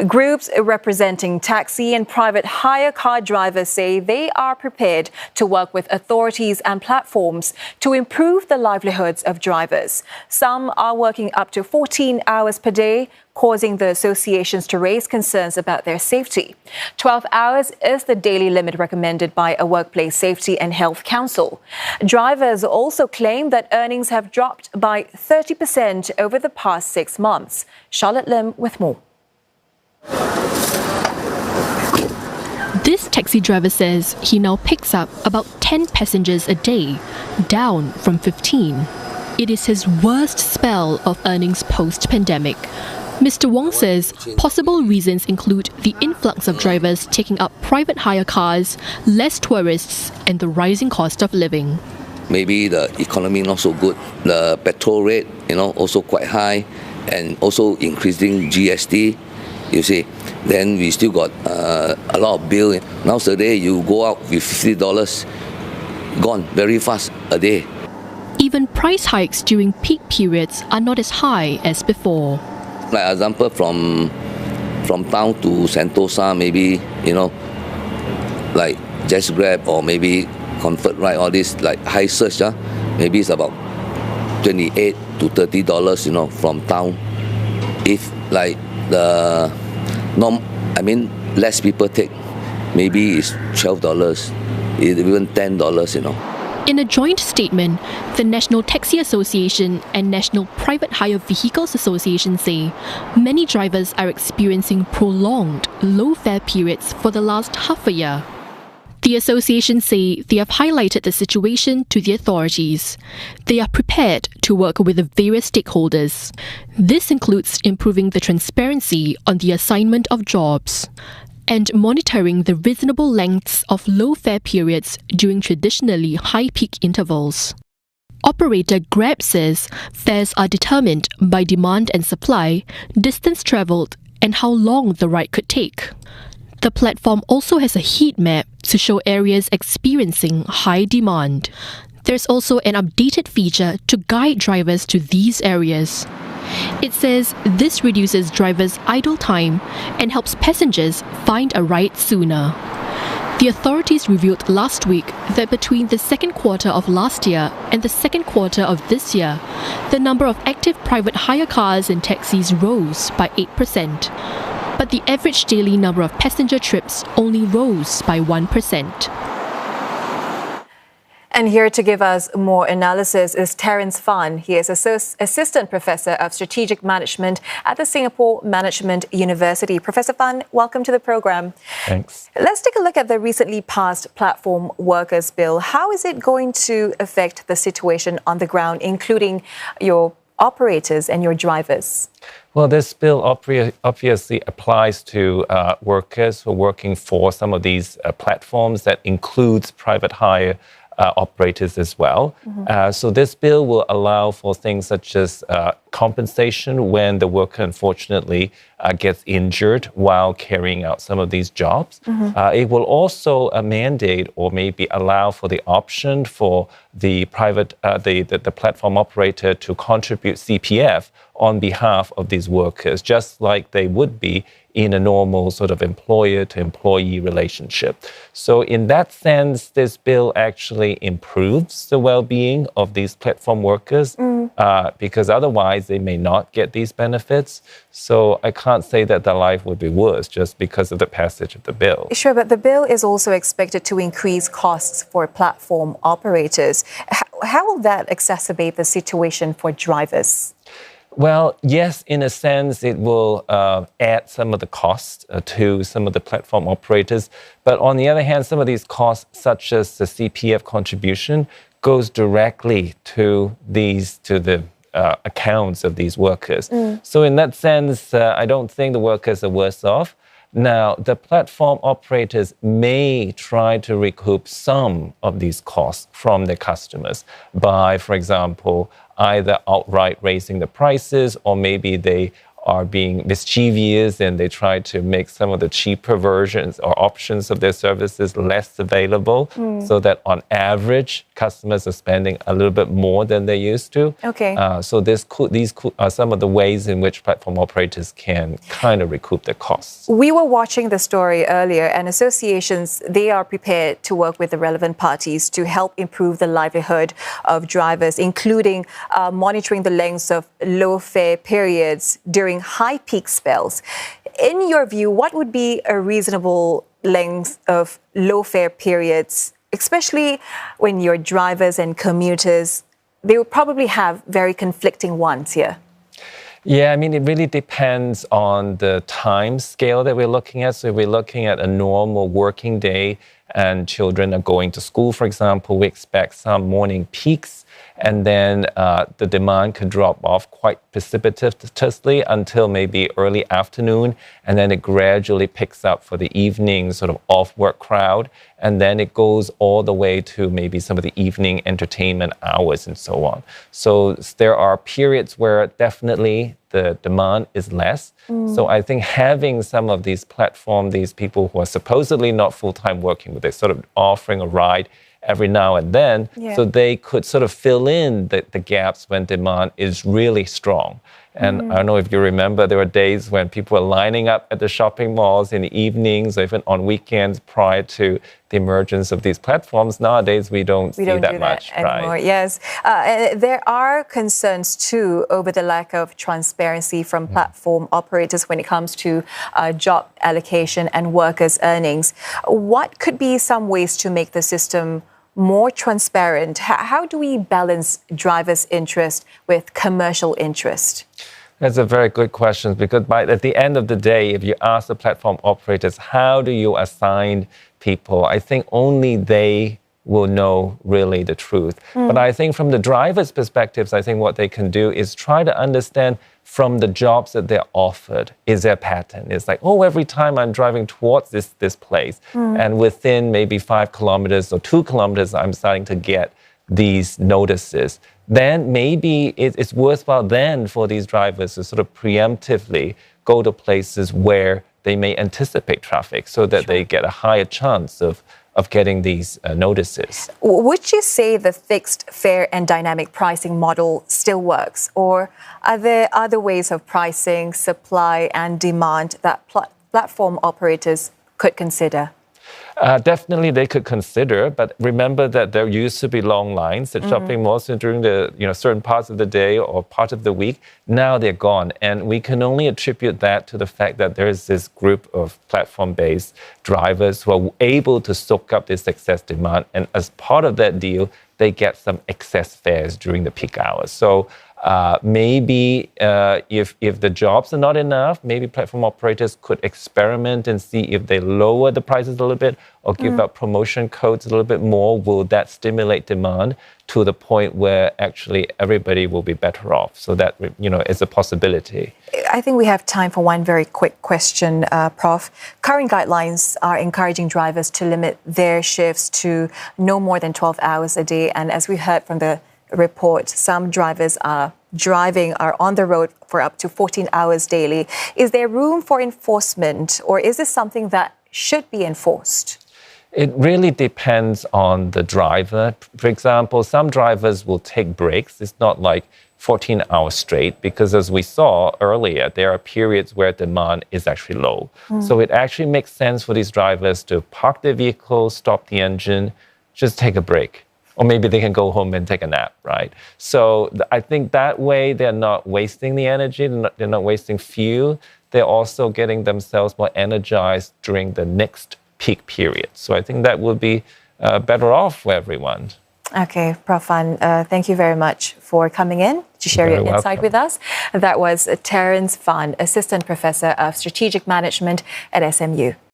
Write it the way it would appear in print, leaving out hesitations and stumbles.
Groups representing taxi and private hire car drivers say they are prepared to work with authorities and platforms to improve the livelihoods of drivers. Some are working up to 14 hours per day, causing the associations to raise concerns about their safety. 12 hours is the daily limit recommended by a Workplace Safety and Health Council. Drivers also claim that earnings have dropped by 30% over the past 6 months. Charlotte Lim with more. This taxi driver says he now picks up about 10 passengers a day, down from 15. It is his worst spell of earnings post-pandemic. Mr. Wong says possible reasons include the influx of drivers taking up private hire cars, less tourists, and the rising cost of living. Maybe the economy not so good, the petrol rate, also quite high, and also increasing GST, you see. Then we still got a lot of bill. Nowadays, you go out with $50, gone very fast a day. Even price hikes during peak periods are not as high as before. Like example, from town to Sentosa, maybe, like Just Grab or maybe Comfort Ride, all this like high search, maybe it's about $28 to $30, from town. If like the less people take, maybe it's $12, even $10, In a joint statement, the National Taxi Association and National Private Hire Vehicles Association say many drivers are experiencing prolonged low-fare periods for the last half a year. The association say they have highlighted the situation to the authorities. They are prepared to work with the various stakeholders. This includes improving the transparency on the assignment of jobs and monitoring the reasonable lengths of low-fare periods during traditionally high peak intervals. Operator Grab says fares are determined by demand and supply, distance travelled, and how long the ride could take. The platform also has a heat map to show areas experiencing high demand. There's also an updated feature to guide drivers to these areas. It says this reduces drivers' idle time and helps passengers find a ride sooner. The authorities revealed last week that between the second quarter of last year and the second quarter of this year, the number of active private hire cars and taxis rose by 8%. But the average daily number of passenger trips only rose by 1%. And here to give us more analysis is Terence Fan. He is Assistant Professor of Strategic Management at the Singapore Management University. Professor Fan, welcome to the program. Thanks. Let's take a look at the recently passed Platform Workers Bill. How is it going to affect the situation on the ground, including your operators and your drivers? Well, this bill obviously applies to workers who are working for some of these platforms. That includes private hire operators as well. So this bill will allow for things such as compensation when the worker unfortunately gets injured while carrying out some of these jobs. It will also mandate or maybe allow for the option for the the platform operator to contribute CPF on behalf of these workers, just like they would be in a normal sort of employer-to-employee relationship. So in that sense, this bill actually improves the well-being of these platform workers because otherwise they may not get these benefits. So I can't say that their life would be worse just because of the passage of the bill. Sure, but the bill is also expected to increase costs for platform operators. How will that exacerbate the situation for drivers? Well, yes, in a sense, it will add some of the costs to some of the platform operators. But on the other hand, some of these costs, such as the CPF contribution, goes directly to the accounts of these workers. So in that sense, I don't think the workers are worse off. Now, the platform operators may try to recoup some of these costs from their customers by, for example, either outright raising the prices or maybe they are being mischievous and they try to make some of the cheaper versions or options of their services less available so that on average, customers are spending a little bit more than they used to. Okay. So these are some of the ways in which platform operators can kind of recoup their costs. We were watching the story earlier, and associations, they are prepared to work with the relevant parties to help improve the livelihood of drivers, including monitoring the lengths of low fare periods during high peak spells. In your view, what would be a reasonable length of low fare periods, especially when your drivers and commuters, they will probably have very conflicting ones here? Yeah, I mean, it really depends on the time scale that we're looking at. So if we're looking at a normal working day and children are going to school, for example, we expect some morning peaks, and then the demand could drop off quite precipitously until maybe early afternoon, and then it gradually picks up for the evening sort of off-work crowd, and then it goes all the way to maybe some of the evening entertainment hours and so on. So there are periods where definitely the demand is less. So I think having some of these platforms, these people who are supposedly not full-time working, but they're sort of offering a ride every now and then, so they could sort of fill in the gaps when demand is really strong. And I don't know if you remember, there were days when people were lining up at the shopping malls in the evenings, or even on weekends prior to the emergence of these platforms. Nowadays, we don't see that much anymore. right? Yes. There are concerns too over the lack of transparency from platform operators when it comes to job allocation and workers' earnings. What could be some ways to make the system more transparent? How do we balance drivers' interest with commercial interest? That's a very good question, because at the end of the day, if you ask the platform operators, how do you assign people? I think only they will know really the truth. But I think from the driver's perspectives, I think what they can do is try to understand from the jobs that they're offered, is there a pattern? It's like, oh, every time I'm driving towards this place, and within maybe 5 kilometers or 2 kilometers, I'm starting to get these notices. Then maybe it's worthwhile then for these drivers to sort of preemptively go to places where they may anticipate traffic so that they get a higher chance of getting these notices. Would you say the fixed fare and dynamic pricing model still works? Or are there other ways of pricing, supply and demand that platform operators could consider? Definitely they could consider, but remember that there used to be long lines at shopping malls during the certain parts of the day or part of the week. Now they're gone, and we can only attribute that to the fact that there is this group of platform-based drivers who are able to soak up this excess demand, and as part of that deal, they get some excess fares during the peak hours. So maybe if the jobs are not enough, maybe platform operators could experiment and see if they lower the prices a little bit or give out promotion codes a little bit more. Will that stimulate demand to the point where actually everybody will be better off? So that, is a possibility. I think we have time for one very quick question, Prof. Current guidelines are encouraging drivers to limit their shifts to no more than 12 hours a day. And as we heard from the report, some drivers are on the road for up to 14 hours daily. Is there room for enforcement, or is this something that should be enforced? It really depends on the driver. For example, some drivers will take breaks. It's not like 14 hours straight, because as we saw earlier, there are periods where demand is actually low. So it actually makes sense for these drivers to park their vehicle, stop the engine, just take a break. Or maybe they can go home and take a nap, right? So I think that way they're not wasting the energy, they're not wasting fuel. They're also getting themselves more energized during the next peak period. So I think that would be better off for everyone. Okay, Prof. Fan, thank you very much for coming in to share your insight with us. That was Terence Fan, Assistant Professor of Strategic Management at SMU.